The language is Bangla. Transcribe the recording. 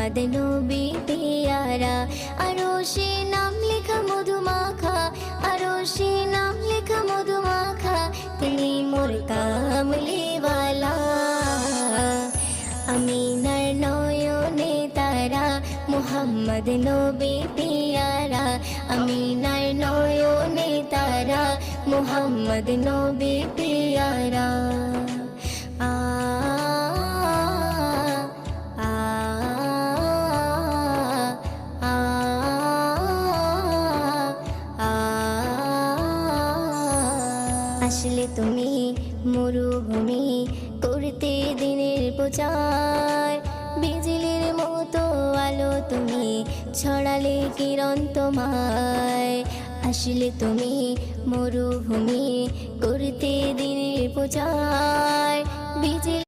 মুহাম্মদ নবী পিয়ারা। আরশে নাম লেখা মধুমাখা, আরশে নাম লেখা মধুমাখা, তিনি মোর কামলিওয়ালা। আমিনার নয়নে তারা, মুহাম্মদ নবী পিয়ারা। আমিনার নয়নে তারা, মুহাম্মদ নবী পিয়ারা। আ আ আ আ আসলে তুমি মরুভূমি করতে দিনের প্রচার, বিজলির মতো আলো তুমি ছড়ালে কিরণ তোমায়। আসলে তুমি মরুভূমি করতে দিনের প্রচার, বিজলি